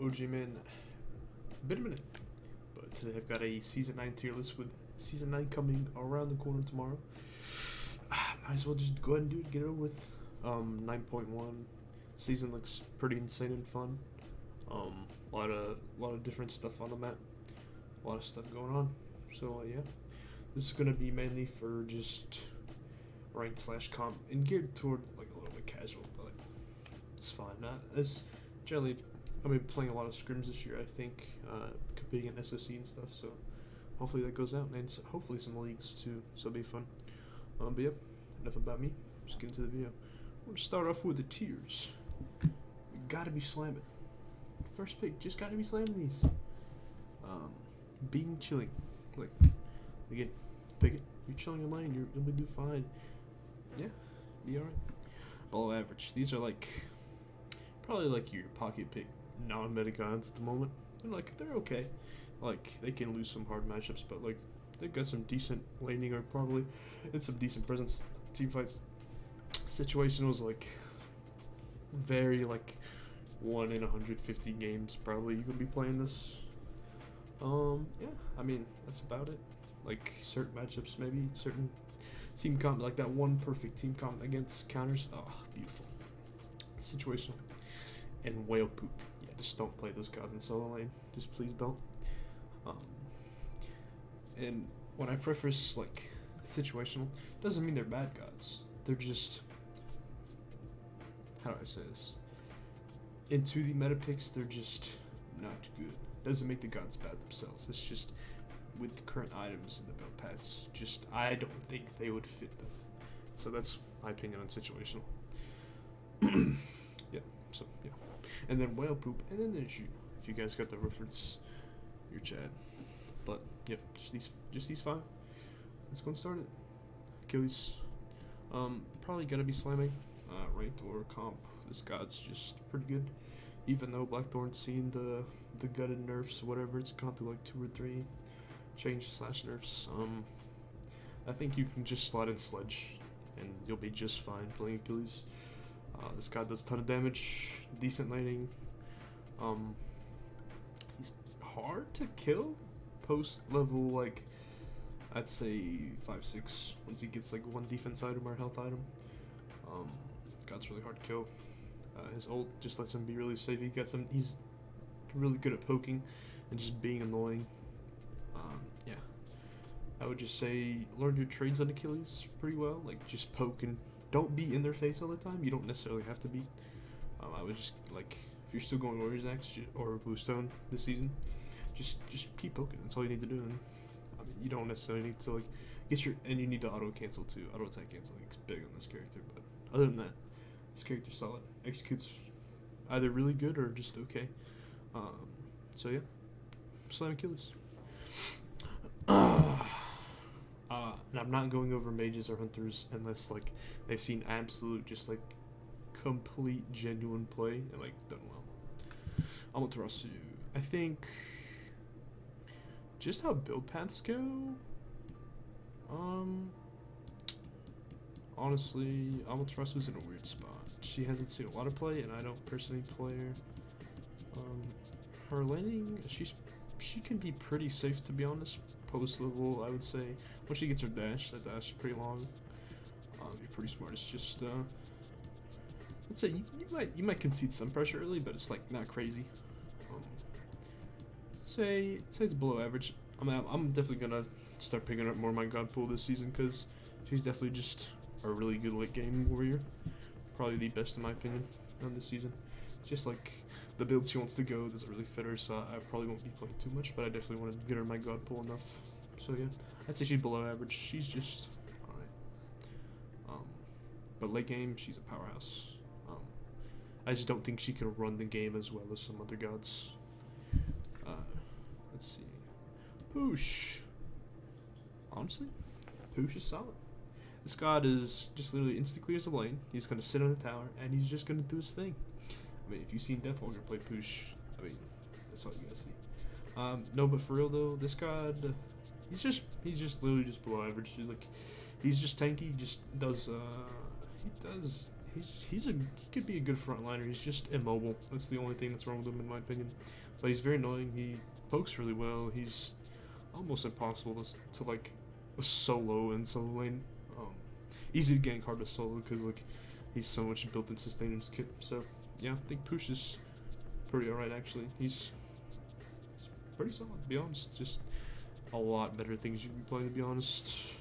OG man. Been a minute, but today I've got a Season 9 tier list with Season 9 coming around the corner tomorrow. Might as well just go ahead and do it, get it over with. 9.1 season looks pretty insane and fun. A lot of different stuff on the map, a lot of stuff going on. So yeah, this is gonna be mainly for just ranked / comp and geared toward like a little bit casual, but like, it's fine. As generally, I've been playing a lot of scrims this year. I think competing in SOC and stuff. So hopefully that goes out, and hopefully some leagues too. So it'll be fun. But yep, enough about me. Let's get into the video. We're gonna start off with the tiers. We gotta be slamming. First pick, just gotta be slamming these. Being chilling, like again, pick it. You're chilling in lane, you'll be do fine. Yeah, be alright. Below average. These are like probably like your pocket pick non-meta gods at the moment. And like they're okay. Like they can lose some hard matchups, but like they've got some decent laning or probably and some decent presence. Team fights. Situationals like very like 1 in 150 games probably you could be playing this. Yeah, I mean that's about it. Like certain matchups, maybe certain team comp, like that one perfect team comp against counters. Oh, beautiful. Situational. And whale poop. Yeah, just don't play those gods in solo lane. Just please don't. And when I preface like situational, doesn't mean they're bad gods. They're just, how do I say this? Into the meta picks, they're just not good. Doesn't make the gods bad themselves. It's just with the current items in the build paths, just I don't think they would fit them. So that's my opinion on situational. Yeah. So yeah. And then whale poop, and then there's you. If you guys got the reference, your chat. But yep, just these 5. Let's go and start it. Achilles. Probably gonna be slamming. Ranked or comp. This god's just pretty good. Even though Blackthorn's seen the gutted nerfs, whatever, it's gone through like 2 or 3 change / nerfs. I think you can just slide and sledge, and you'll be just fine playing Achilles. This guy does a ton of damage, decent laning. He's hard to kill post level, like I'd say 5-6. Once he gets like 1 defense item or health item, God's really hard to kill. His ult just lets him be really safe. He's really good at poking and just being annoying. Yeah, I would just say learn your trades on Achilles pretty well. Like just poke and don't be in their face all the time. You don't necessarily have to be. I would just like if you're still going Warriors Axe or Bluestone this season, just keep poking. That's all you need to do. And I mean, you don't necessarily need to like get your and you need to auto cancel too. Auto attack canceling is big on this character, but other than that, this character's solid. Executes either really good or just okay. So yeah, slam Achilles. And I'm not going over mages or hunters unless like they've seen absolute just like complete genuine play and like done well. Amaterasu. I think just how build paths go. Honestly, Amaterasu's in a weird spot. She hasn't seen a lot of play, and I don't personally play her. Her laning, she can be pretty safe to be honest. Post level, I would say. Once she gets her dash, that dash is pretty long. You're pretty smart. It's just, I'd say you might concede some pressure early, but it's like not crazy. Say it's below average. I'm definitely gonna start picking up more of my god pool this season because she's definitely just a really good late game warrior. Probably the best in my opinion on this season. Just like the build she wants to go doesn't really fit her, so I probably won't be playing too much, but I definitely want to get her my god pool enough. So yeah, I'd say she's below average. She's just alright. But late game, she's a powerhouse. I just don't think she can run the game as well as some other gods. Let's see. Poosh. Honestly, Poosh is solid. This god is just literally instant clears the lane. He's going to sit on the tower, and he's just going to do his thing. I mean, if you've seen Deathwalker play Poosh, I mean, that's all you guys see. No, but for real though, this god, he's just literally just below average. He's just tanky. Just does he could be a good frontliner. He's just immobile. That's the only thing that's wrong with him, in my opinion. But he's very annoying. He pokes really well. He's almost impossible to like solo in solo lane. Easy to gank, hard to solo because like he's so much built-in sustain in his kit. So yeah, I think Push is pretty alright actually. He's pretty solid to be honest. Just a lot better things you can be playing to be honest.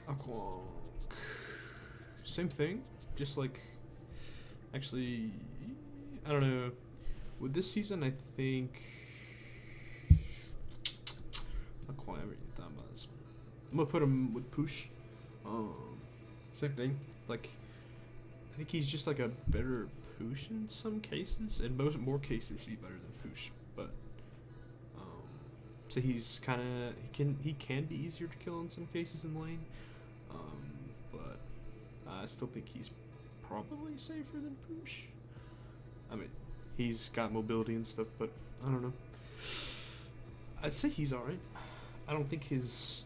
Aquank. Same thing, just like actually I don't know. With this season I think Aquank I'm gonna put him with Push. Same thing. Like I think he's just like a better Push in some cases. In more cases he's better than Push. But so he's kinda he can be easier to kill in some cases in lane. But I still think he's probably safer than Push. I mean, he's got mobility and stuff, but I don't know. I'd say he's alright. I don't think his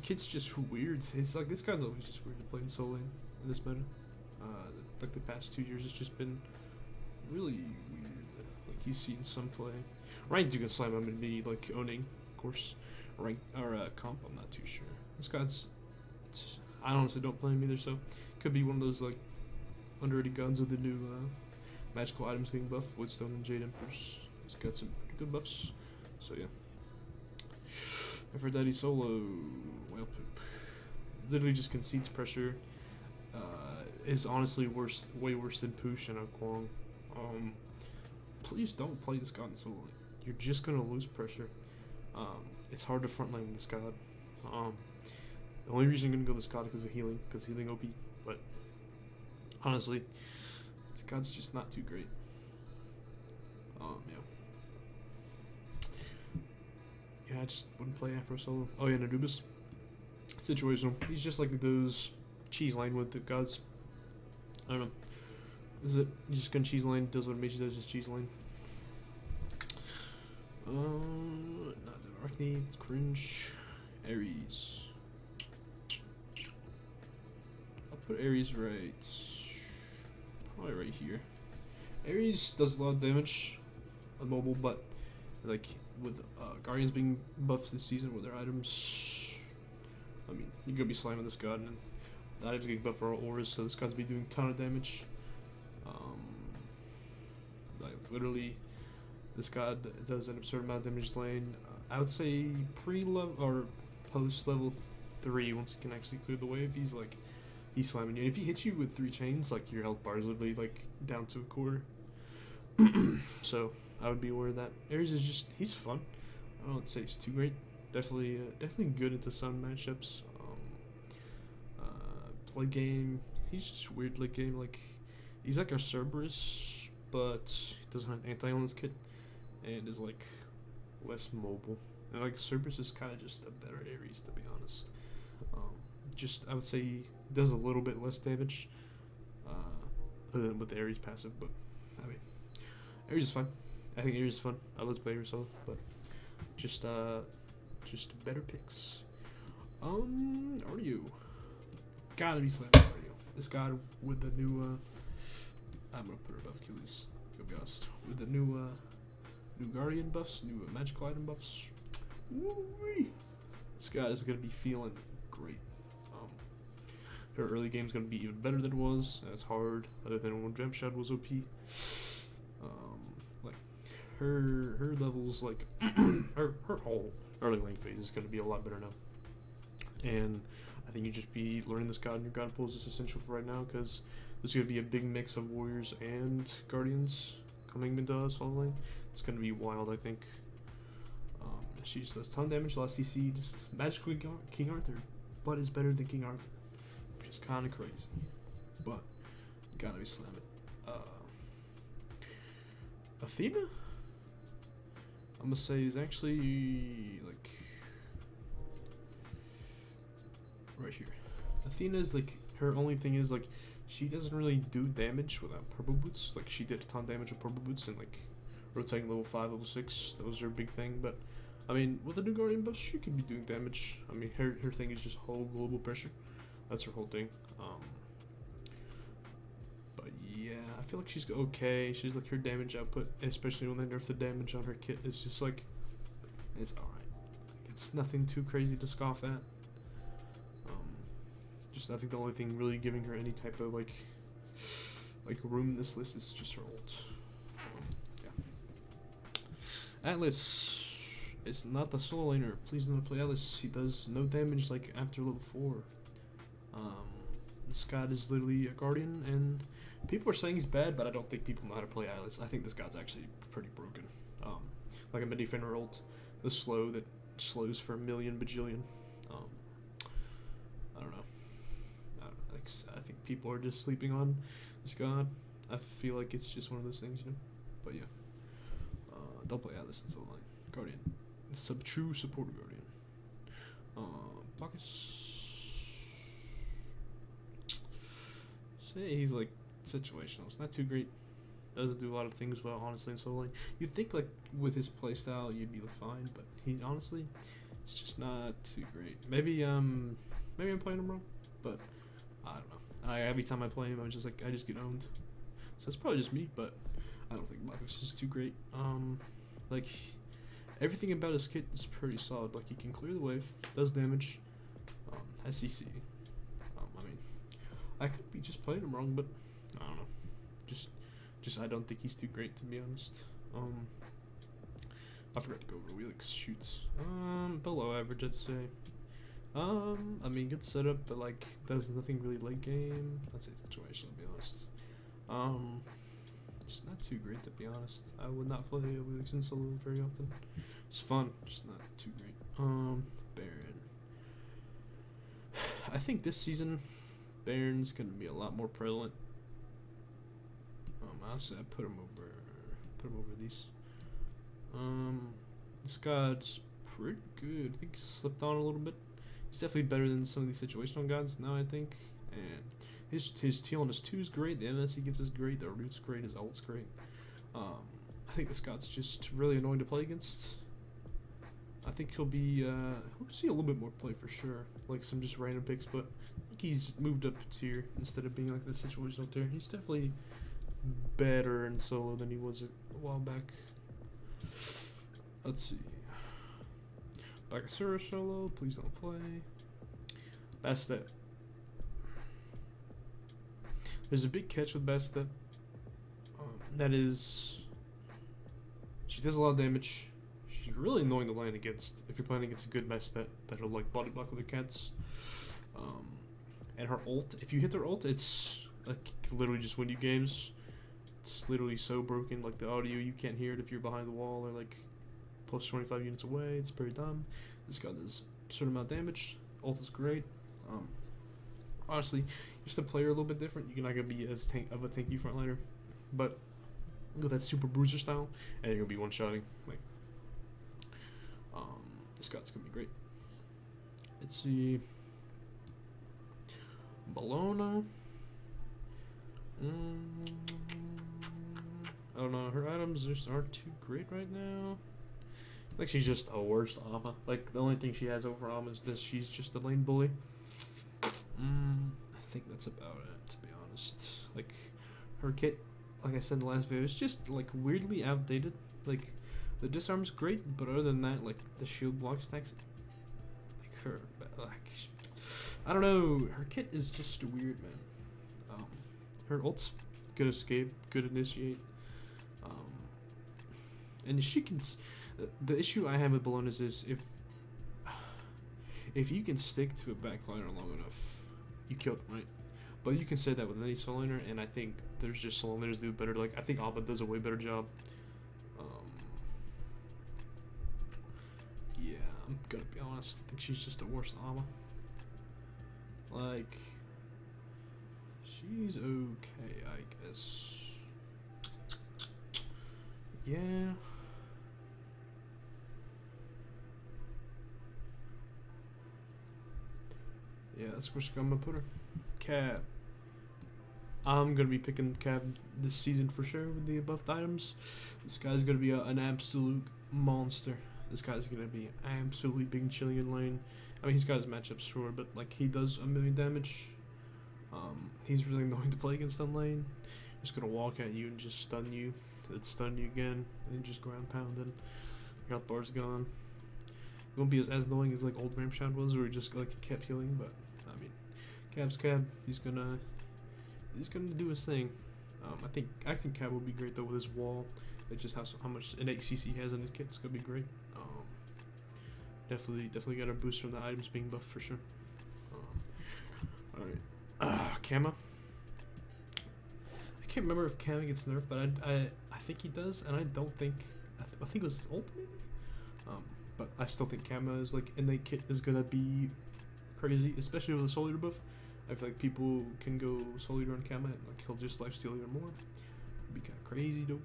kit's just weird. It's like this guy's always just weird to play in solo lane in this meta. Like the past 2 years, it's just been really weird. Like he's seen some play. Ranked, you can slam him and be like owning, of course. Rank or comp, I'm not too sure. This guy's, I honestly don't play him either, so could be one of those like underrated guns with the new magical items being buffed. Woodstone and Jade Empress. He's got some pretty good buffs. So yeah. Aphrodite solo, whale poop. Literally just concedes pressure. Is honestly way worse than Push and Aquank. Please don't play this god in solo. You're just gonna lose pressure. It's hard to frontline with this god. The only reason I'm gonna go this god is because of healing, OP. But honestly, this god's just not too great. Yeah, I just wouldn't play Afro solo. Oh yeah, Nadubis. Situational. He's just like those cheese lane with the gods. I don't know. Is it just gonna cheese lane? Does what Mage does, just cheese lane. Not the Arachne, cringe. Ares. I'll put Ares probably right here. Ares does a lot of damage on mobile, but like with Guardians being buffs this season with their items, I mean, you're gonna be slamming this god, and the items getting buffed for all auras, so this god's be doing a ton of damage. Like literally, this god does an absurd amount of damage lane. I would say pre-level or post-level 3, once he can actually clear the wave, he's slamming you. And if he hits you with 3 chains, like your health bar is literally like down to a quarter. So I would be aware of that. Ares is just, he's fun. I don't say he's too great. Definitely good into some matchups. Late game, he's just weird late game. Like he's like a Cerberus, but he doesn't have anti on his kit, and is like less mobile. And like Cerberus is kind of just a better Ares, to be honest. Just I would say he does a little bit less damage than with the Ares passive, but I mean Ares is fun. I think Ares is fun. I love playing Ares, but just better picks. Ardio. Gotta be slamming Ardio. This guy with the new I'm gonna put her above Achilles. Go be honest. With the new Guardian buffs, new magical item buffs. Woo-wee. This guy is gonna be feeling great. Her early game's gonna be even better than it was. That's hard, other than when Gem Shad was OP. Like her levels, like her whole early lane phase is gonna be a lot better now. And I think you just be learning this god, and your god pulls is essential for right now, because there's gonna be a big mix of warriors and guardians coming into solo lane. It's gonna be wild, I think. She just does ton of damage. Last CC, just magically King Arthur, but is better than King Arthur, which is kind of crazy. But gotta be slamming. Athena, I'm gonna say is actually like right here. Athena is like, her only thing is like she doesn't really do damage without purple boots. Like she did a ton of damage with purple boots and like rotating level 5, level 6. That was her big thing. But I mean, with the new Guardian buff, she could be doing damage. I mean, her thing is just hold global pressure. That's her whole thing. But yeah, I feel like she's okay. She's like her damage output, especially when they nerf the damage on her kit, is just like it's alright. Like, it's nothing too crazy to scoff at. Just I think the only thing really giving her any type of like room in this list is just her ult. Yeah. Atlas is not the solo laner. Please don't play Atlas. He does no damage like after level 4. This god is literally a guardian, and people are saying he's bad, but I don't think people know how to play Atlas. I think this god's actually pretty broken. Like a mid defender ult, the slow that slows for a million bajillion. I don't know. I think people are just sleeping on this god. I feel like it's just one of those things, you know. But yeah, don't play Atlas in solo lane. Guardian, true supporter guardian. Bacchus. Say he's like situational. It's not too great. Doesn't do a lot of things well, honestly, in solo lane. You'd think like with his playstyle you'd be fine, but he honestly, it's just not too great. Maybe I'm playing him wrong, but I don't know. Every time I play him, I just get owned. So it's probably just me, but I don't think Bacchus is too great. Like everything about his kit is pretty solid. Like he can clear the wave, does damage, has CC. I mean, I could be just playing him wrong, but I don't know. Just I don't think he's too great, to be honest. I forgot to go over Wheelix shoots. Below average, I'd say. I mean, good setup, but like does nothing really late game. I'd say situational, to be honest. It's not too great, to be honest. I would not play Wheelix in solo very often. It's fun, just not too great. Baron. I think this season, Baron's gonna be a lot more prevalent. Honestly, I put him over these. This god's pretty good. I think he slipped on a little bit. He's definitely better than some of these situational gods now, I think. And his Teal on his 2 is great. The MS he gets is great. The root's great. His ult's great. I think this god's just really annoying to play against. I think he'll see a little bit more play for sure. Like some just random picks, but I think he's moved up a tier instead of being like the situational tier. He's definitely better in solo than he was a while back. Let's see. Bacchus solo, please don't play. Bastet. There's a big catch with Bastet. That is, she does a lot of damage. She's really annoying to land against if you're playing against a good Bastet that'll like body block with the cats. And her ult, if you hit their ult, it's like literally just win you games. It's literally so broken, like the audio, you can't hear it if you're behind the wall or like plus 25 units away. It's very dumb. This guy does a certain amount of damage. Ult is great. Honestly, just to play her a little bit different. You're not gonna be as of a tanky frontliner, but go that super bruiser style, and you're gonna be one-shotting. Like, this guy's gonna be great. Let's see. Bologna. I don't know. Her items just aren't too great right now. Like she's just a worst Ama. Like the only thing she has over Ama is this. She's just a lane bully. I think that's about it, to be honest. Like her kit, like I said in the last video, is just like weirdly outdated. Like the disarm's great, but other than that, like the shield block stacks, like her, like I don't know. Her kit is just weird, man. Her ult's good escape, good initiate. And she can. The issue I have with Bologna is this: if you can stick to a backliner long enough, you kill them, right? But you can say that with any solo laner, and I think there's just solo laners do better. Like I think Alba does a way better job. Yeah, I'm gonna be honest. I think she's just the worst Alba. Like, she's okay, I guess. Yeah. Yeah, that's where I'm gonna put her. Cab. I'm gonna be picking Cab this season for sure with the above items. This guy's gonna be an absolute monster. This guy's gonna be absolutely big chilling in lane. I mean, he's got his matchups sure, but like he does 1,000,000 damage. He's really annoying to play against on lane. He's gonna walk at you and just stun you, then stun you again, and then just ground pound and your health bar's gone. It won't be as annoying as like old Ramshad was, where he just like kept healing. But I mean, Cab's Cab. He's gonna do his thing. I think Cab will be great though with his wall. It's just how much innate CC he has in his kit. It's gonna be great. Definitely got a boost from the items being buffed for sure. All right, Kama. I can't remember if Kama gets nerfed, but I think he does, and I don't think I think it was his ult maybe. But I still think Kama is like innate kit is gonna be crazy, especially with the soul eater buff. I feel like people can go soul eater on Kama and like he'll just lifesteal even more. It'd be kind of crazy though.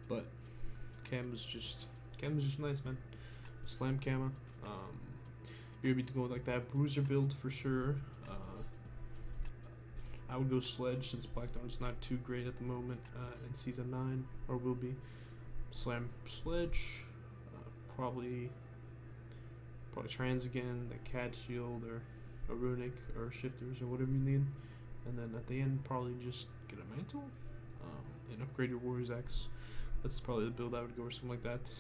But Kama's just nice, man. Slam Kama. You're gonna be going like that bruiser build for sure. I would go Sledge since Blackthorn's not too great at the moment in season 9, or will be. Slam Sledge. Probably trans again, the cat shield or a runic or shifters or whatever you need, and then at the end probably just get a mantle and upgrade your warrior's axe. That's probably the build I would go or something like that.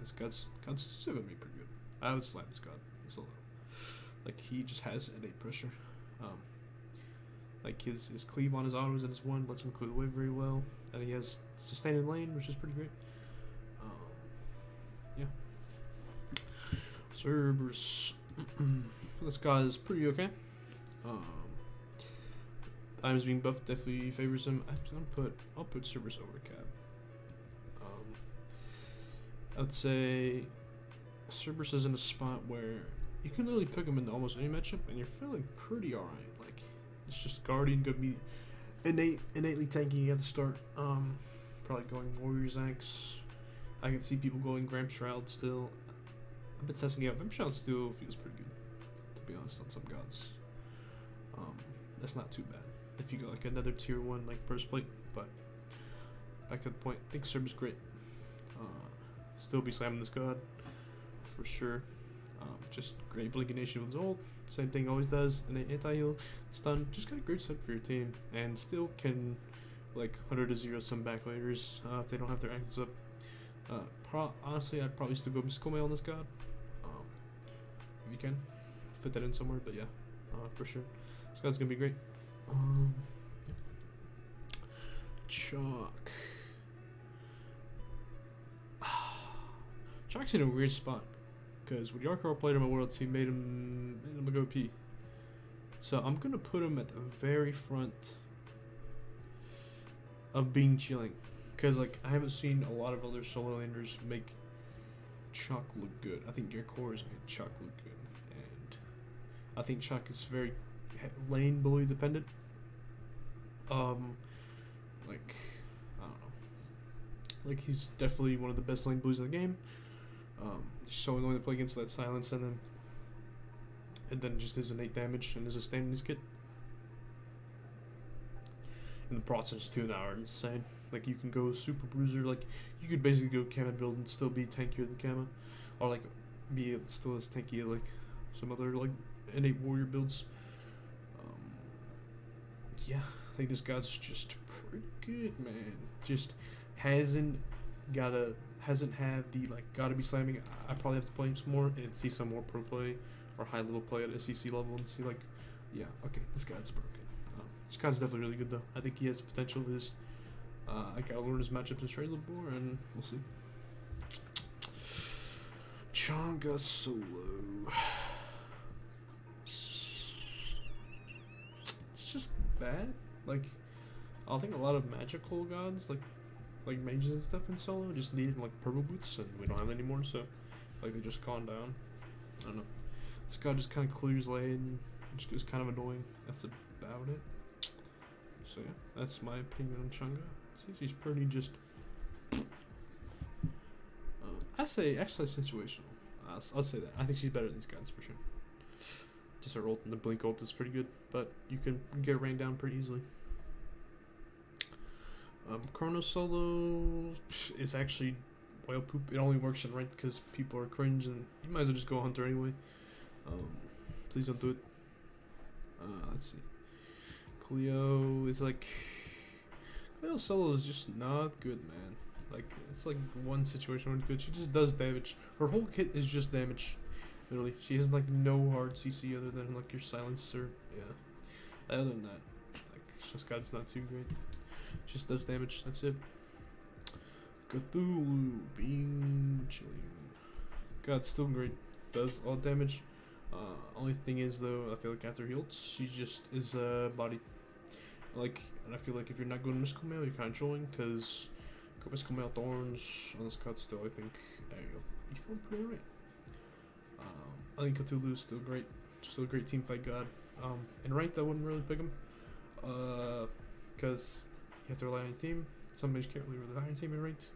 His god's still gonna be pretty good. I would slam his god solo. Like he just has innate pressure. Like his cleave on his autos and his one lets him clear the way very well, and he has sustain in lane, which is pretty great. Yeah. Cerberus. This guy is pretty okay. Items being buffed definitely favors him. I'll put Cerberus over Cab. I'd say Cerberus is in a spot where you can literally pick him into almost any matchup, and you're feeling pretty alright. Like it's just Guardian gonna be innately tanky at the start. Probably going Warrior's Axe. I can see people going Gramp Shroud still. I've been testing it out. Gramp Shroud still feels pretty good, to be honest, on some gods. That's not too bad if you go like another tier 1 like burst plate. But back to the point, I think Cerberus is great. Still be slamming this god for sure. Just great blinkination with his ult. Same thing always does. And then anti-heal, stun. Just got a great set for your team, and still can like 100 to 0 some backliners if they don't have their actions up. Honestly, I'd probably still go Mystical Mail on this god. If you can fit that in somewhere, but yeah, for sure. This god's gonna be great. Chalk. Chalk's in a weird spot because when Yarkar played him at Worlds, he made him a go P. So I'm gonna put him at the very front of being chilling, because like I haven't seen a lot of other solo laners make Chalk look good. I think Yarkar has made Chalk look good, and I think Chalk is very lane bully dependent. Like I don't know, like he's definitely one of the best lane bullies in the game. So annoying to play against that silence, and then just his innate damage and his sustain in his kit. And the process too now are insane. Like you can go super bruiser, like you could basically go Kama build and still be tankier than Kama, or like be still as tanky like some other like innate warrior builds. Yeah, I think this guy's just pretty good, man. Just hasn't had the like gotta be slamming. I probably have to play him some more and see some more pro play or high level play at SEC level and see like, yeah, okay, this guy's broken. This guy's definitely really good though. I think he has potential to just I gotta learn his matchups in straight level more, and we'll see. Changa solo. It's just bad. Like I think a lot of magical gods like mages and stuff in solo just needed like purple boots, and we don't have any anymore, so like they just calm down. I don't know. This guy just kind of clears lane, which is kind of annoying. That's about it. So yeah, that's my opinion on Changa. She's pretty just. I say actually situational. I'll say that. I think she's better than these guys for sure. Just her ult and the blink ult is pretty good, but you can get rained down pretty easily. Chrono solo is actually whale poop. It only works in ranked because people are cringe, and you might as well just go hunter anyway. Please don't do it. Let's see. Cleo is like, Cleo solo is just not good, man. Like, it's like one situation when it's good. She just does damage. Her whole kit is just damage. Literally, she has like no hard CC other than like your silencer. Yeah. Other than that, like, God's not too great. Just does damage. That's it. Cthulhu being chilling. God's still great. Does all damage. Only thing is though, I feel like after he ults, she just is body. Like, and I feel like if you're not going mystical mail, you're kind of trolling because go mystical mail thorns on this cut still. I think you feel pretty right. I think Cthulhu is still great. Still a great team fight god. In ranked, I wouldn't really pick him because you have to rely on your team. Some mages can't really rely on your team in ranked.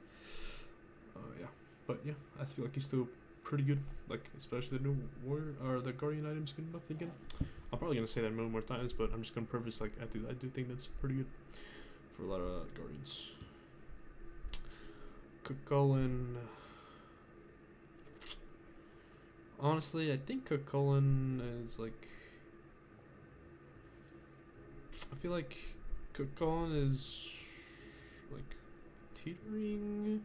Yeah, but yeah, I feel like he's still pretty good. Like, especially the new warrior or the guardian item's good enough again. I'm probably gonna say that a million more times, but I'm just gonna preface like I do think that's pretty good for a lot of guardians. Cucullin. Honestly, I think Cucullin is like. I feel like Cucullin is like teetering.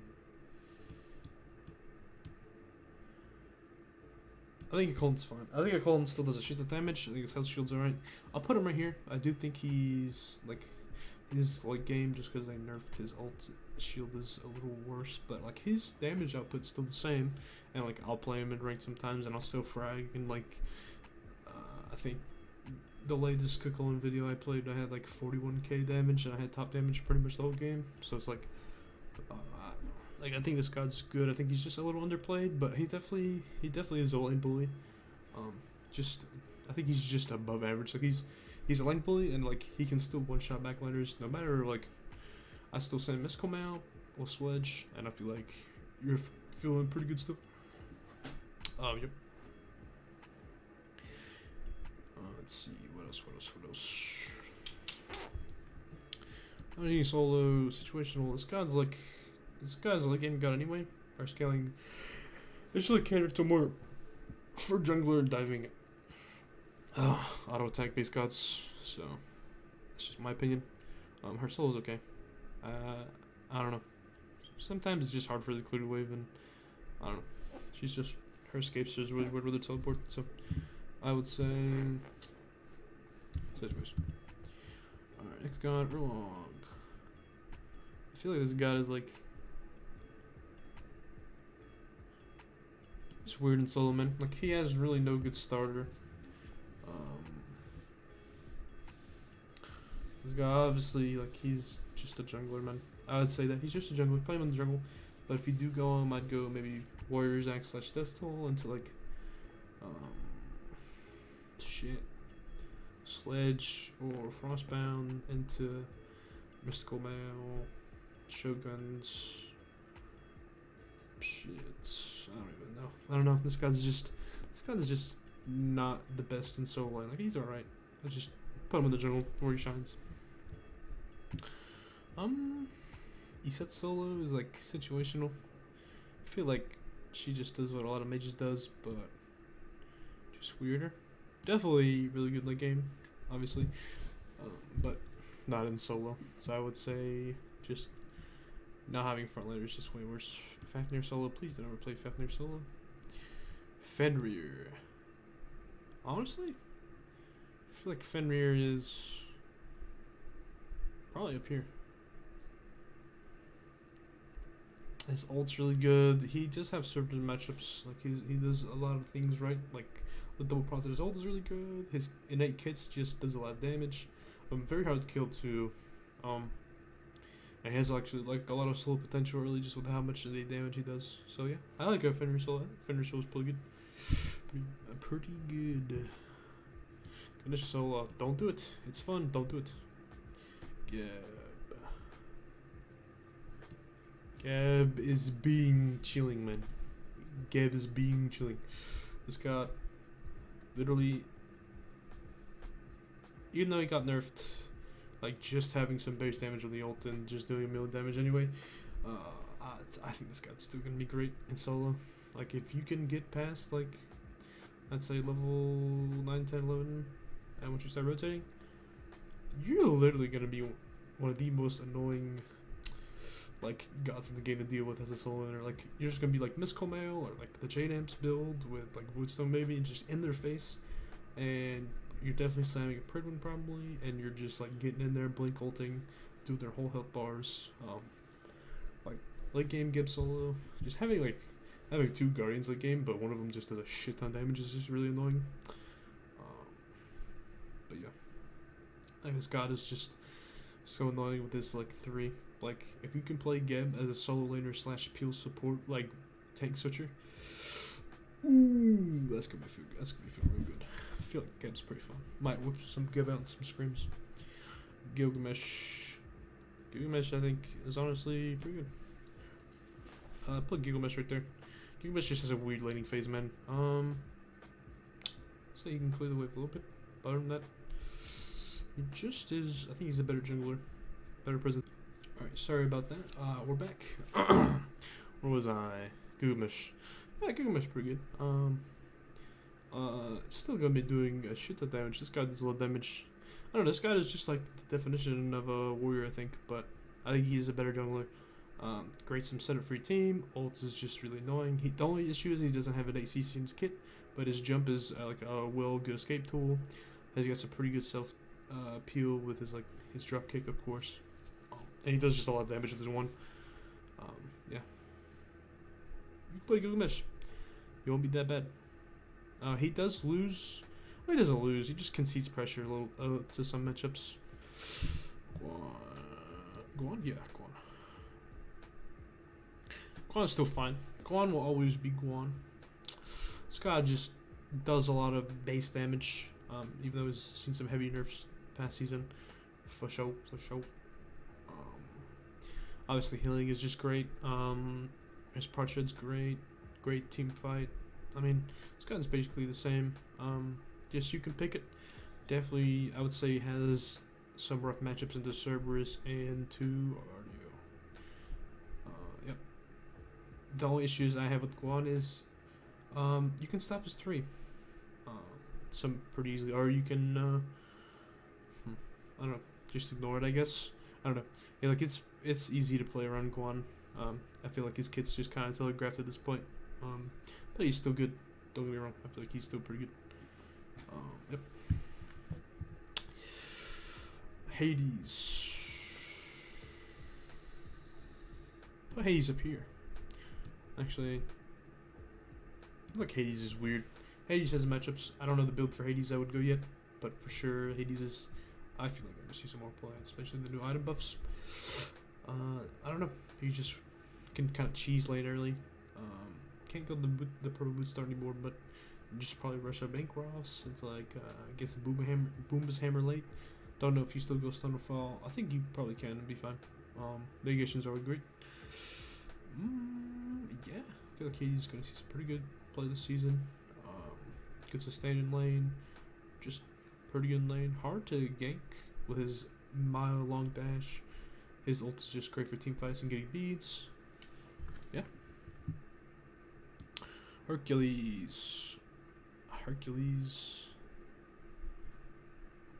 I think Cucullin's fine. I think Cucullin still does a shit ton of damage. I think his health shield's alright. I'll put him right here. I do think he's like his like game just because they nerfed his ult shield is a little worse, but like his damage output's still the same. And like I'll play him in rank sometimes, and I'll still frag. And like I think the latest Cucullin video I played, I had like 41k damage, and I had top damage pretty much the whole game. So it's like I think this god's good. I think he's just a little underplayed, but he definitely is a lane bully. I think he's just above average. Like he's a lane bully, and like he can still one shot backliners no matter like. I still send mystical mail or sledge, and I feel like you're feeling pretty good still. Yep. Let's see what else. I mean, solo situational. This guy's like game god anyway. Our scaling it's really catered to more for jungler diving auto attack based gods, so it's just my opinion. Her solo is okay. I don't know. Sometimes it's just hard for the clear to wave, and I don't know. She's just her escapes is really weird with her teleport, so I would say situation. Alright, next god, wrong. I feel like this god is like it's weird in solo, man. Like he has really no good starter. This guy obviously like he's just a jungler, man. I would say that he's just a jungler. Play him in the jungle, but if you do go him, I'd go maybe Warriors Axe / Death Toll into like Sledge or Frostbound into Mystical Mail, Shoguns. I don't know. This guy's just not the best in solo lane. Like he's alright. I just put him in the jungle where he shines. Iset solo is like situational. I feel like she just does what a lot of mages does, but just weirder. Definitely really good late game, obviously, but not in solo. So I would say just not having frontlaner is just way worse. Fafnir solo, please don't ever play Fafnir solo. Fenrir. Honestly, I feel like Fenrir is probably up here. His ult's really good. He just have certain matchups. Like he does a lot of things right. Like the double process. His ult is really good. His innate kits just does a lot of damage. Very hard to kill too. And he has actually like a lot of solo potential early just with how much of the damage he does. So yeah, I like Fenrir solo. Fenrir solo is pretty good. Pretty good. Ganesha solo. Don't do it. It's fun. Don't do it. Gab is being chilling, man. Gab is being chilling. This got literally, even though he got nerfed, like just having some base damage on the ult and just doing a million damage anyway. I think this guy's still gonna be great in solo. Like, if you can get past, like, I'd say level 9, 10, 11, and once you start rotating, you're literally gonna be one of the most annoying, like, gods in the game to deal with as a solo laner. Like, you're just gonna be like Mystical Mail or like the Jade Amps build with like Woodstone maybe, and just in their face, and you're definitely slamming a Pridwin probably, and you're just like getting in there, blink ulting, doing their whole health bars. Like late game get solo, just having 2 Guardians late game, but one of them just does a shit ton of damage is just really annoying. But yeah, like, this god is just so annoying with this like 3. Like, if you can play Geb as a solo laner / peel support, like tank switcher, ooh, that's gonna be feeling real good. I feel like Geb's pretty fun. Might whip some Geb out and some screams. Gilgamesh, I think, is honestly pretty good. Put Gilgamesh right there. Gilgamesh just has a weird laning phase, man. So you can clear the wave a little bit. But other than that, he just is. I think he's a better jungler, better presence. Alright, sorry about that. We're back. Where was I? Gilgamesh. Yeah, Gilgamesh pretty good. Still gonna be doing a shit ton of damage. This guy does a lot of damage. I don't know, this guy is just like the definition of a warrior, I think, but I think he's a better jungler. Great some setup free team. Ult is just really annoying. The only issue is he doesn't have an ACC in his kit, but his jump is like a good escape tool. He's got some pretty good self peel with his his drop kick, of course. And he does just a lot of damage with his one. Yeah. You can play Gilgamesh. He won't be that bad. He does lose. Well, he doesn't lose. He just concedes pressure a little to some matchups. Guan? Yeah, Guan. Guan is still fine. Guan will always be Guan. This guy just does a lot of base damage, even though he's seen some heavy nerfs past season. For sure. Obviously, healing is just great. His part shed's great. Great team fight. I mean, this guy's basically the same. Just you can pick it. Definitely, I would say he has some rough matchups into Cerberus and to RDO. Yep. The only issues I have with Guan is you can stop his 3. Some pretty easily. Or you can, I don't know, just ignore it, I guess. I don't know. Yeah, like, it's easy to play around Guan. I feel like his kit's just kind of telegraphed at this point. But he's still good. Don't get me wrong. I feel like he's still pretty good. Yep. Hades. Put Hades up here. Actually, look, Hades is weird. Hades has matchups. I don't know the build for Hades I would go yet, but for sure Hades is. I feel like I'm gonna see some more play, especially the new item buffs. I don't know. You just can kind of cheese lane early. Can't go the purple boot start anymore, but just probably rush up Bancross into get some Boomba's hammer late. Don't know if you still go stun or fall. I think you probably can and be fine. Negations are great. Yeah, I feel like Hades is gonna see some pretty good play this season. Good sustain in lane, just pretty good in lane. Hard to gank with his mile long dash. His ult is just great for team fights and getting beads. Yeah. Hercules.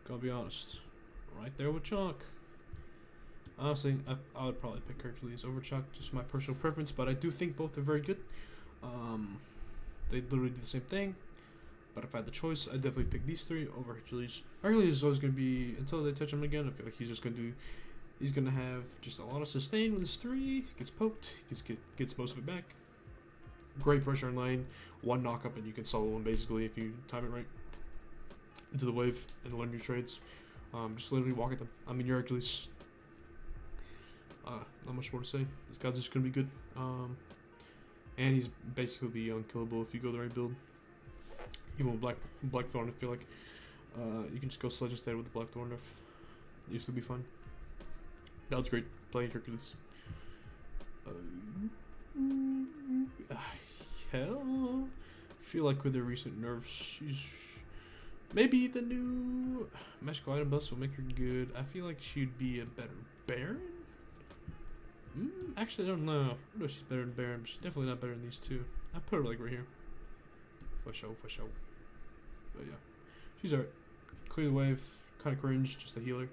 Gotta be honest. Right there with Chalk. Honestly, I would probably pick Hercules over Chalk, just my personal preference, but I do think both are very good. They literally do the same thing. But if I had the choice, I'd definitely pick these 3 over Hercules. Hercules is always going to be, until they touch him again, I feel like he's just going to do, he's going to have just a lot of sustain with his 3. He gets poked, he gets most of it back. Great pressure in lane, 1 knock up and you can solo him basically if you time it right. Into the wave and learn your trades. Just literally walk at them. I mean, you're Hercules. Not much more to say. This guy's just going to be good. And he's basically be unkillable if you go the right build. Even with Blackthorn, I feel like you can just go Sledge instead with the Blackthorn if you still be fine. That was great playing Hercules. Hell, I feel like with the recent nerfs, she's maybe the new magical item buffs will make her good. I feel like she'd be a better Baron. Actually, I don't know. I don't know if she's better than Baron, but she's definitely not better than these two. I put her like right here. For sure, for sure. But yeah, she's alright. Clear the wave, kind of cringe, just a healer.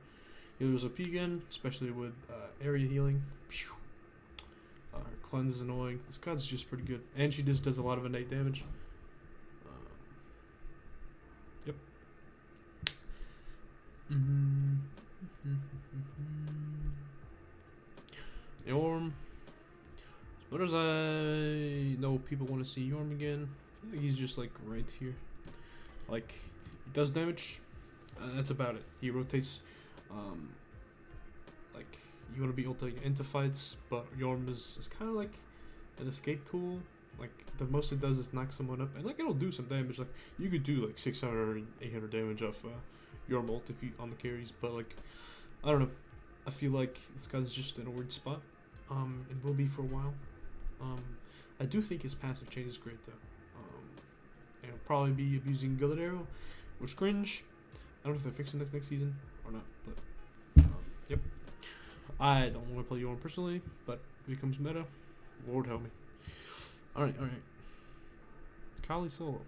Healer's OP again, especially with area healing. Her cleanse is annoying. This god's just pretty good, and she just does a lot of innate damage. Yep. Yorm. As much as I know people want to see Yorm again, I feel like he's just like right here. Like, he does damage. That's about it. He rotates. Like, you want to be able to get into fights, but Yorm is kind of like an escape tool. Like, the most it does is knock someone up, and like it'll do some damage. Like, you could do like 600 or 800 damage off Yorm ult if you on the carries, but like, I don't know. I feel like this guy's just in a weird spot. And will be for a while. I do think his passive change is great though. And he'll probably be abusing Gilded Arrow, which cringe. I don't know if they're fixing this next season or not, but yep. I don't want to play Yorm personally, but if it becomes meta, Lord help me. Alright. Kali solo.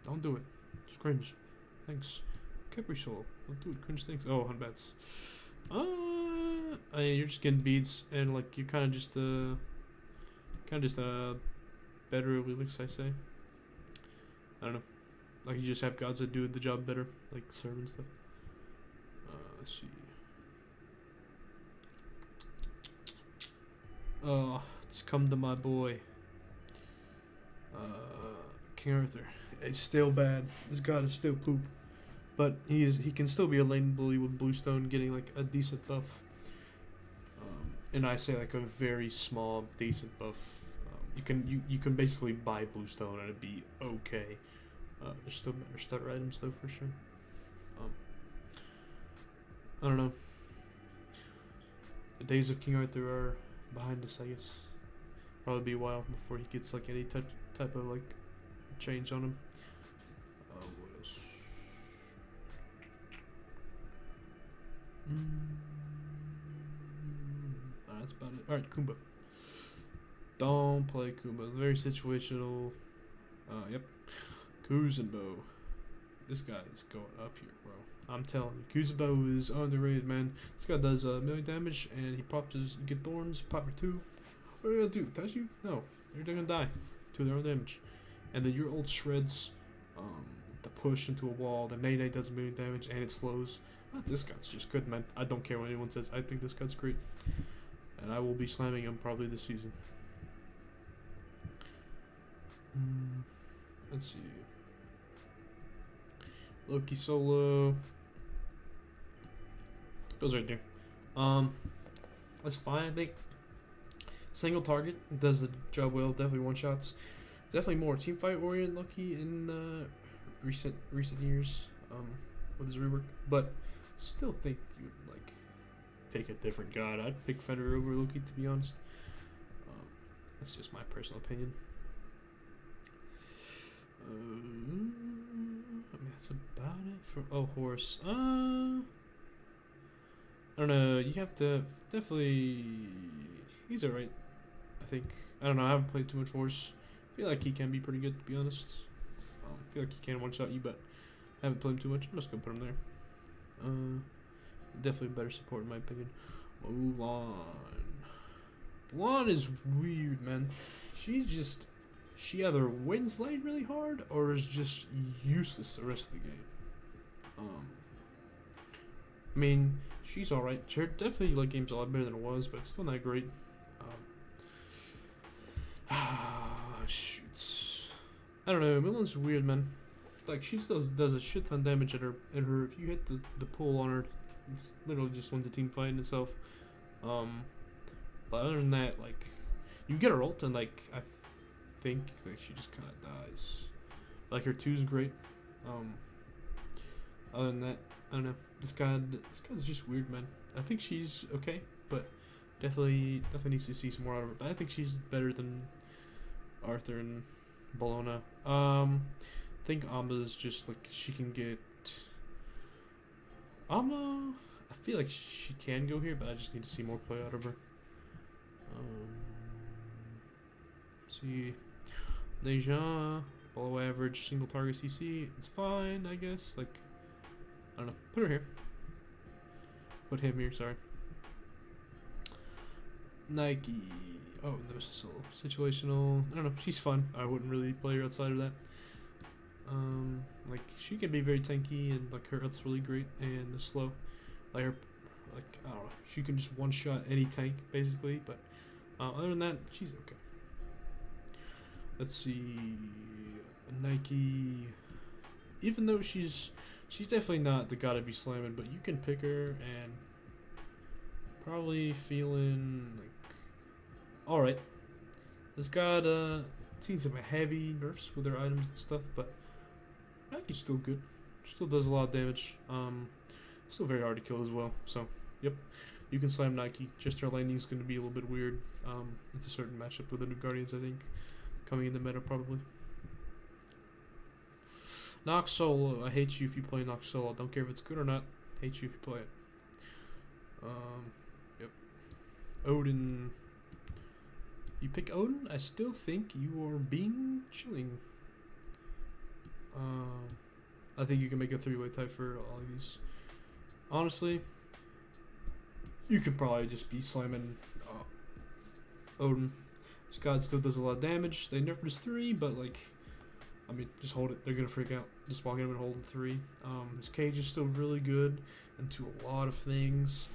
Don't do it. It's cringe. Thanks. Capri solo. Don't do it. Cringe things. Oh, Hunbats. I mean, you're just getting beads, and like you're kind of just better Elix, I say. I don't know. Like, you just have gods that do the job better, like serve and stuff. Let's see. It's come to my boy. King Arthur. It's still bad. This god is still poop. But he can still be a lane bully with Bluestone getting like a decent buff. And I say like a very small decent buff. You can basically buy Bluestone and it'd be okay. There's still better starter items though for sure. I don't know. The days of King Arthur are behind us, I guess. Probably be a while before he gets like any type of like change on him. What else? That's about it. Alright, Kumba. Don't play Kumba. Very situational. Yep. Kuzenbo. This guy is going up here, bro. I'm telling you. Kuzenbo is underrated, man. This guy does 1,000,000 damage, and he pops his. You get thorns, pop your 2. What are you gonna do? Touch you? No. They're gonna die to their own damage. And then your ult shreds the push into a wall. The Nene does 1,000,000 damage, and it slows. This guy's just good, man. I don't care what anyone says. I think this guy's great. And I will be slamming him probably this season. Let's see. Loki solo. Goes right there. That's fine, I think. Single target does the job well. Definitely one shots. Definitely more team fight oriented Loki in recent years. With his rework, but still think you'd like pick a different god. I'd pick Fenrir over Loki, to be honest. That's just my personal opinion. I mean, that's about it for Horse. I don't know. You have to definitely. He's alright. I think. I don't know. I haven't played too much Horse. I feel like he can be pretty good, to be honest. I feel like he can one shot you, but I haven't played him too much. I'm just gonna put him there. Definitely better support in my opinion. Mulan is weird, man. She either wins lane really hard or is just useless the rest of the game. I mean, she's alright. Her definitely like game's a lot better than it was, but it's still not great. Shoots. I don't know. Mulan's weird, man. Like, she does a shit ton of damage at her. If you hit the pull on her, it's literally just wins the team fight in itself. But other than that, like, you get her ult and like I think like she just kind of dies. Like, her 2's great. Other than that, I don't know. This guy's just weird, man. I think she's okay, but definitely needs to see some more out of her. But I think she's better than Arthur and Bologna. I think Amba's just like she can get Amba. I feel like she can go here, but I just need to see more play out of her. See, Deja, below average single target CC. It's fine, I guess. Like, I don't know. Put her here. Put him here. Sorry. Nike. Oh, there's a solo. Situational. I don't know. She's fun. I wouldn't really play her outside of that. Like she can be very tanky and like her ult's really great and the slow. Like her, like I don't know. She can just one shot any tank basically. But other than that, she's okay. Let's see. Nike. Even though she's definitely not the gotta be slamming, but you can pick her and probably feeling like alright. This got seen some heavy nerfs with her items and stuff, but Nike's still good. Still does a lot of damage. Still very hard to kill as well. So yep, you can slam Nike. Just her landing is going to be a little bit weird. It's a certain matchup with the new Guardians, I think, coming in the meta probably. Nox solo. I hate you if you play Nox solo. I don't care if it's good or not. Hate you if you play it. Yep. Odin. You pick Odin? I still think you are being chilling. I think you can make a 3-way type for all of these. Honestly, you could probably just be slamming Odin. This god still does a lot of damage. They nerfed his 3, but like, I mean, just hold it. They're gonna freak out. Just walk in and hold 3. His cage is still really good into a lot of things.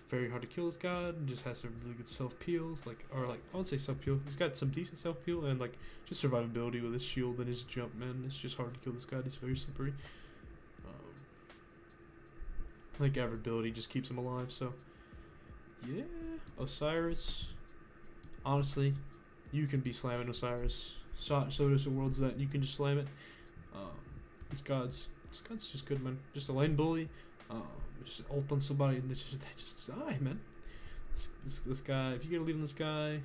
Very hard to kill this god. Just has some really good self peels, like, or like I won't say self peel. He's got some decent self peel and like just survivability with his shield and his jump. Man, it's just hard to kill this god. He's very slippery. Like average ability just keeps him alive. So yeah, Osiris. Honestly, you can be slamming Osiris. So does the worlds that you can just slam it. This god's just good, man. Just a lane bully. Just ult on somebody and just die, man. This guy, if you get a lead on this guy,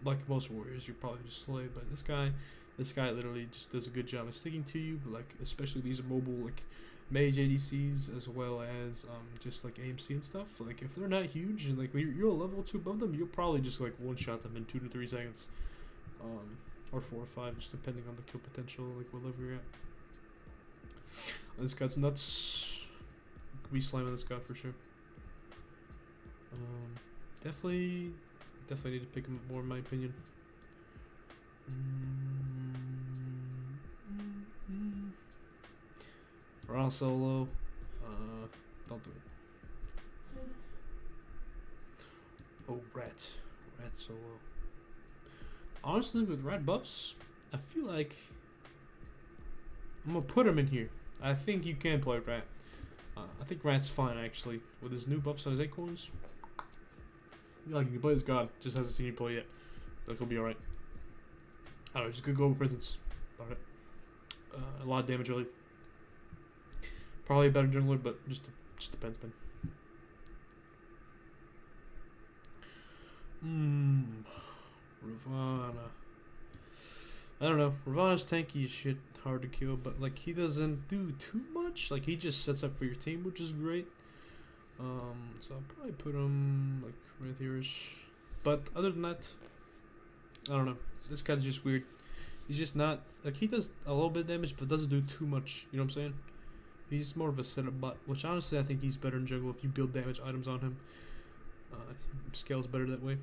like most warriors, you probably just slay. But this guy literally just does a good job of sticking to you. But like, especially these mobile like mage ADCs as well as just like AMC and stuff. Like if they're not huge and like you're a level 2 above them, you'll probably just like one shot them in 2 to 3 seconds, or 4 or 5, just depending on the kill potential, like what level you're at. This guy's nuts. We slamming this god for sure. Definitely need to pick him up more in my opinion. Ron solo. Don't do it. Oh, rat solo. Honestly, with rat buffs, I feel like I'm gonna put him in here. I think you can play rat. I think Rat's fine actually with his new buffs on his acorns. Like you can play this god, just hasn't seen you play yet. Like he'll be alright. I don't know, just good global presence. About it. A lot of damage early. Probably a better jungler, but just depends, man. Ravana. I don't know. Ravana's tanky as shit, hard to kill, but like he doesn't do too much. Like he just sets up for your team, which is great. So I'll probably put him like right here-ish. But other than that, I don't know. This guy's just weird. He's just not like he does a little bit of damage, but doesn't do too much. You know what I'm saying? He's more of a setup bot, which honestly I think he's better in jungle if you build damage items on him. Scales better that way.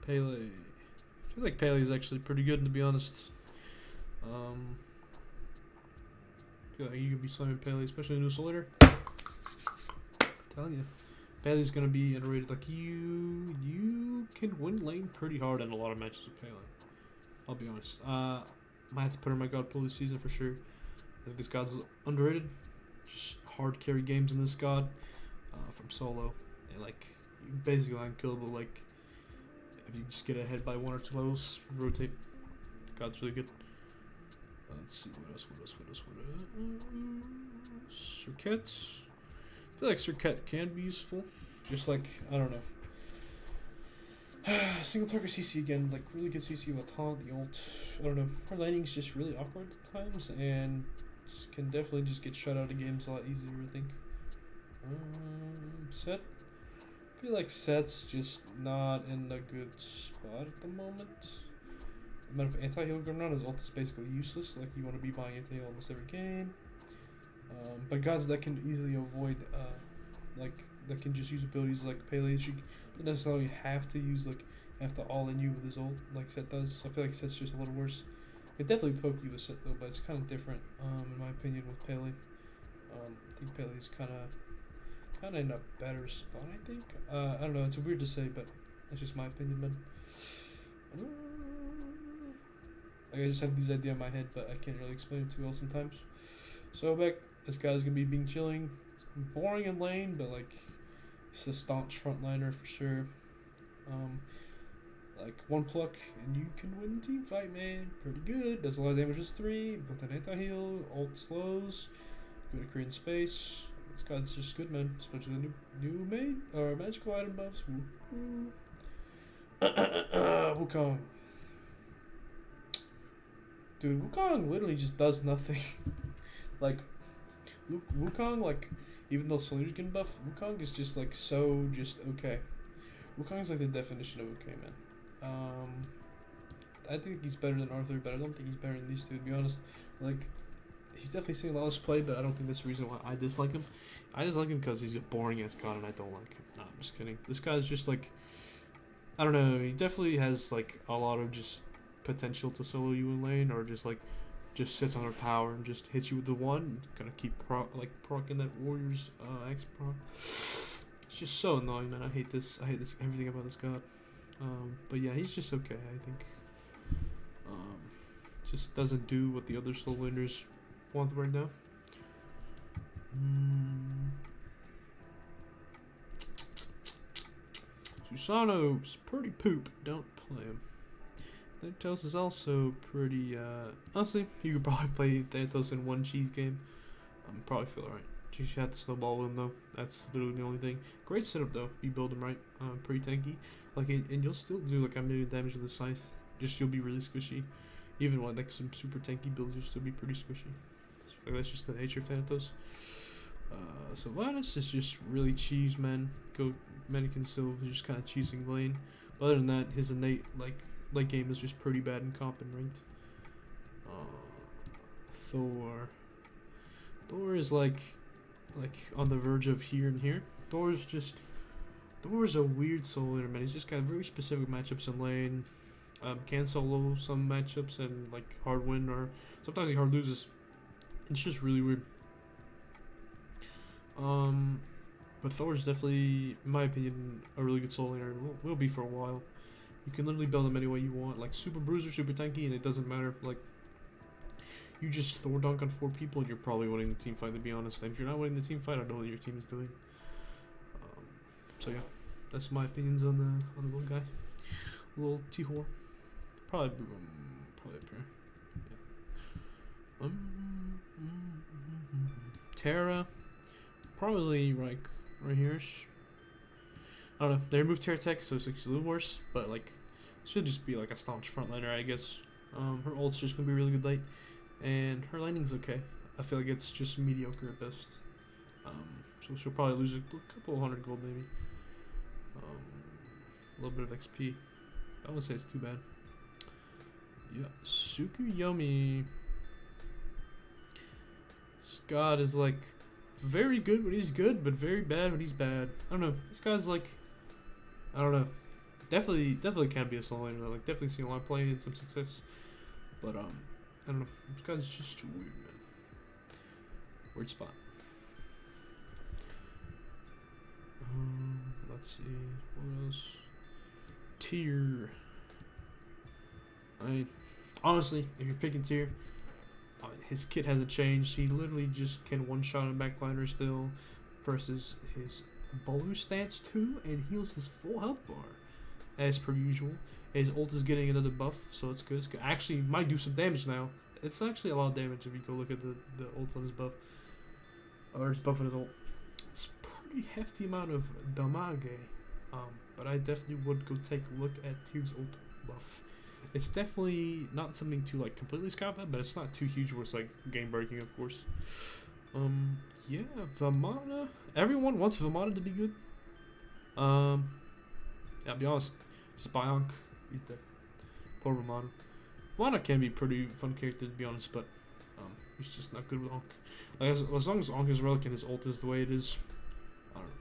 Pele. I feel like Pele is actually pretty good, to be honest. I feel like you could be slamming Pele, especially in Nusa later. Telling you, Pele's gonna be underrated. Like you can win lane pretty hard in a lot of matches with Pele. I'll be honest. Might have to put her in my god pool this season for sure. I think this god's underrated. Just hard carry games in this god from solo, and like basically unkillable. Like if you just get ahead by 1 or 2 levels, rotate. God's really good. Let's see what else. Circuit. I feel like Circuit can be useful. Just like I don't know. Single target CC again, like really good CC with taunt, the ult. I don't know. Her landing's just really awkward at times, and can definitely just get shut out of games a lot easier, I think. Set. I feel like Set's just not in a good spot at the moment. The amount of anti-heal going around, his ult is basically useless. Like, you want to be buying anti-heal almost every game. But gods that can easily avoid, like, that can just use abilities like Pele. She doesn't necessarily have to use, like, have to all-in you with his ult, like Set does. So I feel like Set's just a little worse. It definitely poke you with Set, though, but it's kind of different, in my opinion, with Pele. I think Pele's kind of in a better spot, I think. I don't know, it's weird to say, but that's just my opinion, man. Like, I just have these ideas in my head, but I can't really explain it too well sometimes. So, back, this guy's gonna be being chilling. It's boring in lane, but, like, he's a staunch frontliner for sure. Like, one pluck, and you can win the team fight, man. Pretty good. Does a lot of damage with 3, built an anti-heal, ult slows, good at creating space. This guy's just good, man. Especially the new main or magical item buffs. Wukong. Dude, Wukong literally just does nothing. Like, Wukong, like, even though Solar's getting buff, Wukong is just, like, so just okay. Wukong is, like, the definition of okay, man. I think he's better than Arthur, but I don't think he's better than these two, to be honest. Like, he's definitely seen a lot of play, but I don't think that's the reason why I dislike him. I dislike him because he's a boring ass god and I don't like him. Nah, I'm just kidding. This guy's just like, I don't know, he definitely has like a lot of just potential to solo you in lane, or just like, just sits on her tower and just hits you with the one. Gonna keep procking that warrior's X proc. It's just so annoying, man. I hate this everything about this god. But yeah, he's just okay, I think. Just doesn't do what the other solo laners want right now. Susano's pretty poop. Don't play him. Thanatos is also pretty, honestly, you could probably play Thanatos in one cheese game. Probably feel alright. You should have to snowball with him though. That's literally the only thing. Great setup though. You build him right. Pretty tanky. Like, and you'll still do like a million damage with the scythe. Just you'll be really squishy. Even with like some super tanky builds, you'll still be pretty squishy. So that's just the nature of Thanatos. So Linus is just really cheese, man. Go Mannequin Sylve is just kind of cheesing lane. But other than that, his innate like late game is just pretty bad in comp and ranked. Thor is like on the verge of here and here. Thor's a weird solo laner, man. He's just got very specific matchups in lane. Can solo some matchups and like hard win, or sometimes he hard loses. It's just really weird. But Thor's definitely, in my opinion, a really good solo laner. Will be for a while. You can literally build him any way you want. Like super bruiser, super tanky, and it doesn't matter. Like, you just Thor dunk on 4 people and you're probably winning the team fight, to be honest. And if you're not winning the team fight, I don't know what your team is doing. So yeah, that's my opinions on the little guy. Little T-Whore. Probably up here. Yeah. Terra. Probably like right here. I don't know. They removed Terra Tech, so it's like a little worse, but like should just be like a staunch frontliner, I guess. Her ult's just gonna be really good late, and her landing's okay. I feel like it's just mediocre at best. So she'll probably lose a couple 100 gold maybe. A little bit of XP. I wouldn't say it's too bad. Yeah, Tsukuyomi. This god is like very good when he's good, but very bad when he's bad. I don't know. This guy's like, I don't know. Definitely can be a solo laner. Like, definitely seen a lot of play and some success. But I don't know. This guy's just weird, man. Weird spot. Let's see. What else? Tier. Honestly, if you're picking tier, his kit hasn't changed. He literally just can one-shot a backliner still, versus his bowler stance too, and heals his full health bar, as per usual. His ult is getting another buff, so it's good. Actually, might do some damage now. It's actually a lot of damage if you go look at the ult on his buff, or his buff on his ult. It's pretty hefty amount of damage. But I definitely would go take a look at Tier's ult buff. It's definitely not something to like completely scoff at, but it's not too huge where it's like game breaking, of course. Yeah, Vamana. Everyone wants Vamana to be good. Yeah, I'll be honest, just Bionk. He's dead. Poor Vamana. Vamana can be pretty fun character to be honest, but he's just not good with Onk. Like, as long as Onk is relic and his ult is the way it is, I don't know.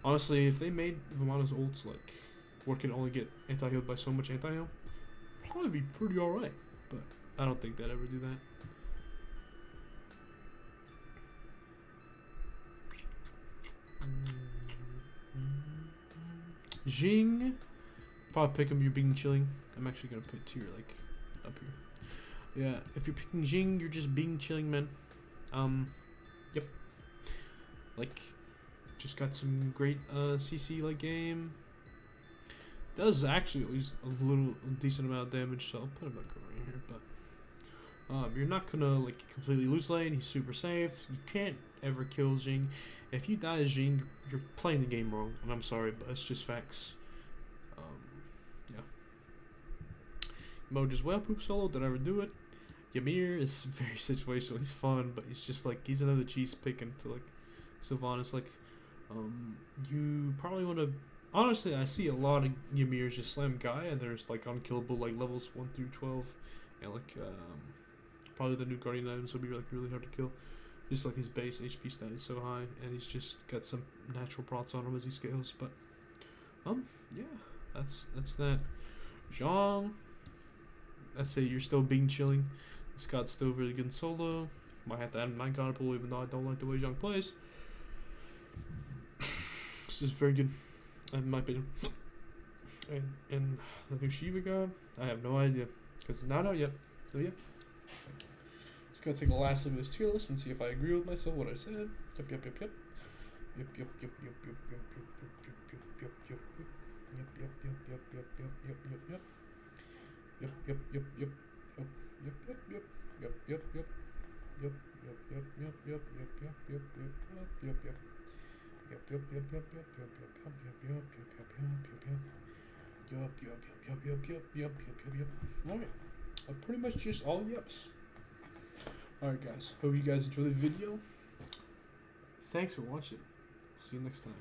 Honestly, if they made Vamana's ult like where it can only get anti-healed by so much anti-heal, probably be pretty alright. But I don't think they'd ever do that. Jing. Probably pick him, you're being chilling. I'm actually gonna put tier like up here. Yeah, if you're picking Jing, you're just being chilling, man. Yep. Like, just got some great CC like game. Does actually at least a decent amount of damage, so I'll put him back over here. But you're not gonna like completely lose lane. He's super safe. You can't ever kill Jing. If you die as Jing, you're playing the game wrong, and I'm sorry, but it's just facts. Yeah. Mode as well, poop solo. Did I ever do it? Ymir is very situational. He's fun, but he's just like he's another cheese picking to like Sylvanas. Like, you probably want to. Honestly, I see a lot of Ymirs just slam Guy, and there's like unkillable like levels 1 through 12, and like probably the new Guardian items will be like really hard to kill. Just like his base HP stat is so high, and he's just got some natural prots on him as he scales. But yeah, that's that. Zhang, let's say you're still being chilling. Scott's still really good in solo. Might have to add my god pool, even though I don't like the way Zhang plays. This is very good, in my opinion. And the new Shiva god, I have no idea, because it's not out yet. So yeah. Just gonna take a last of his tier list and see if I agree with myself what I said. Yep. Alright. Pretty much just all yeps. Alright guys, hope you guys enjoyed the video. Thanks for watching. See you next time.